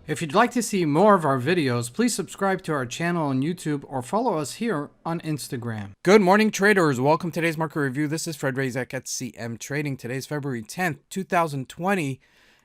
If you'd like to see more of our videos, please subscribe to our channel on YouTube or follow us here on Instagram. Good morning, traders. Welcome to today's market review. This is Fred Razak at CMtrading. Today is February 10th, 2020,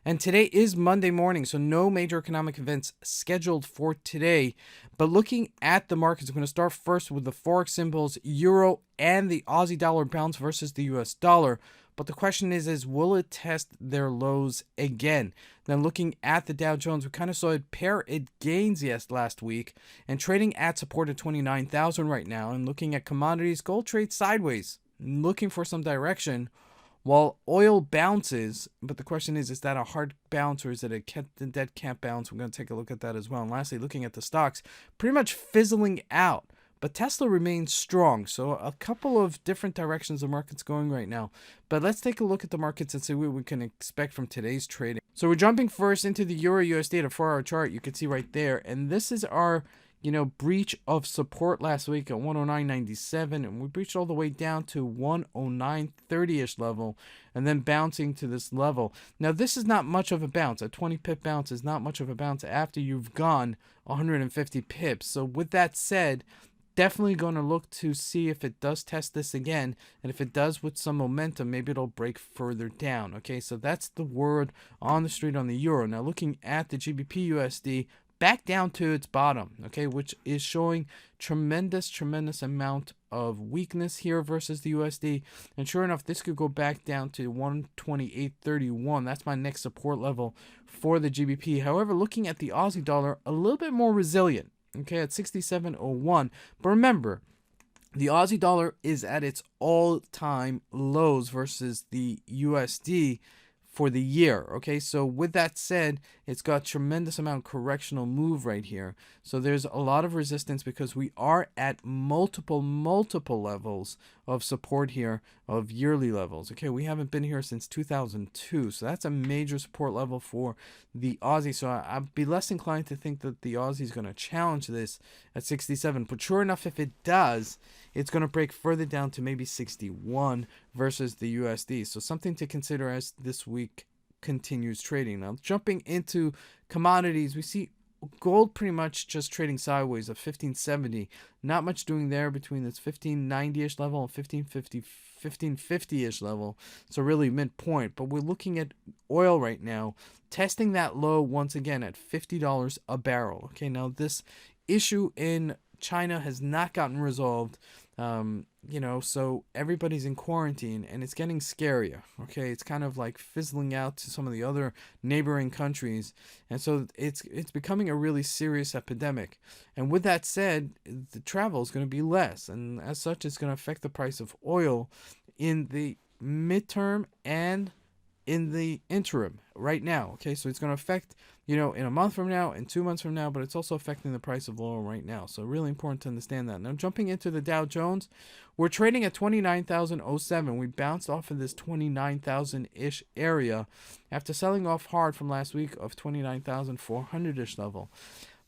and today is Monday morning, so no major economic events scheduled for today. But looking at the markets, I'm going to start first with the Forex symbols, Euro and the Aussie dollar bounce versus the US dollar. But the question is will it test their lows again? Then looking at the Dow Jones, we kind of saw it pair its gains last week and trading at support at 29,000 right now. And looking at commodities, gold trades sideways, looking for some direction while oil bounces. But the question is that a hard bounce or is it a dead cat bounce? We're going to take a look at that as well. And lastly, looking at the stocks, pretty much fizzling out. But Tesla remains strong, so a couple of different directions the market's going right now. But let's take a look at the markets and see what we can expect from today's trading. So we're jumping first into the Euro USD at a 4-hour chart. You can see right there, and this is our breach of support last week at 109.97, and we breached all the way down to 109.30-ish level, and then bouncing to this level. Now this is not much of a bounce. A 20 pip bounce is not much of a bounce after you've gone 150 pips. So with that said, definitely going to look to see if it does test this again, and if it does with some momentum, maybe it'll break further down. Okay, so that's the word on the street on the euro. Now looking at the GBP USD, back down to its bottom, okay, which is showing tremendous amount of weakness here versus the USD. And sure enough, this could go back down to 128.31. That's my next support level for the GBP. However, looking at the Aussie dollar, a little bit more resilient, okay, at 67.01. But remember, the Aussie dollar is at its all-time lows versus the USD for the year. Okay, so with that said, it's got tremendous amount of correctional move right here. So there's a lot of resistance because we are at multiple levels of support here, of yearly levels. Okay, we haven't been here since 2002, so that's a major support level for the Aussie. So I'd be less inclined to think that the Aussie is going to challenge this at 67, but sure enough, if it does, it's going to break further down to maybe 61 versus the USD. So something to consider as this week continues trading. Now jumping into commodities, we see gold pretty much just trading sideways at 1570. Not much doing there between this 1590-ish level and 1550-ish level. So really midpoint. But we're looking at oil right now, testing that low once again at $50 a barrel. Okay, now this issue in China has not gotten resolved. So everybody's in quarantine and it's getting scarier. Okay, it's kind of like fizzling out to some of the other neighboring countries, and so it's becoming a really serious epidemic. And with that said, the travel is going to be less, and as such, it's going to affect the price of oil in the midterm and in the interim right now. Okay, so it's going to affect in a month from now and 2 months from now, but it's also affecting the price of oil right now. So really important to understand that. Now jumping into the Dow Jones, we're trading at 29,007. We bounced off of this 29,000-ish area after selling off hard from last week of 29,400-ish level.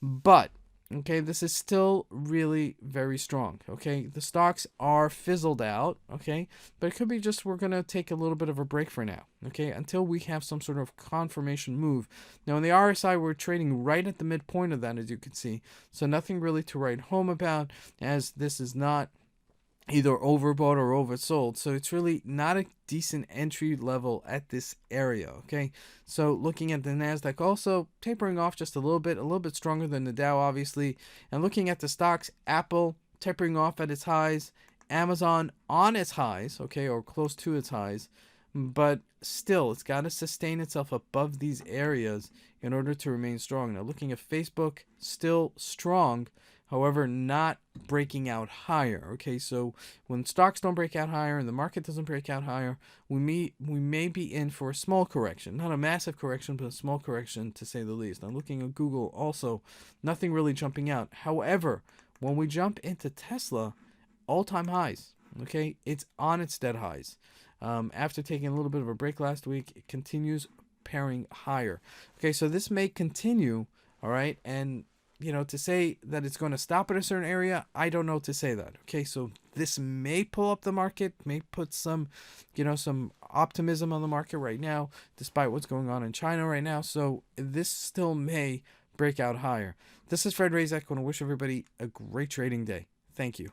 But okay, this is still really very strong. Okay, the stocks are fizzled out. Okay, but it could be just we're going to take a little bit of a break for now. Okay, until we have some sort of confirmation move. Now in the RSI, we're trading right at the midpoint of that, as you can see. So nothing really to write home about, as this is not either overbought or oversold. So it's really not a decent entry level at this area. Okay, so looking at the Nasdaq, also tapering off just a little bit stronger than the Dow, obviously. And looking at the stocks, Apple tapering off at its highs, Amazon on its highs, okay, or close to its highs, but still it's got to sustain itself above these areas in order to remain strong. Now looking at Facebook, still strong, however not breaking out higher. Okay, so when stocks don't break out higher and the market doesn't break out higher, we may be in for a small correction. Not a massive correction, but a small correction to say the least. Now looking at Google, also nothing really jumping out. However, when we jump into Tesla, all-time highs. Okay, it's on its dead highs. After taking a little bit of a break last week, it continues pairing higher. Okay, so this may continue, all right, and to say that it's going to stop at a certain area, I don't know to say that. Okay, so this may pull up the market, may put some, some optimism on the market right now, despite what's going on in China right now. So this still may break out higher. This is Fred Razak. I want to wish everybody a great trading day. Thank you.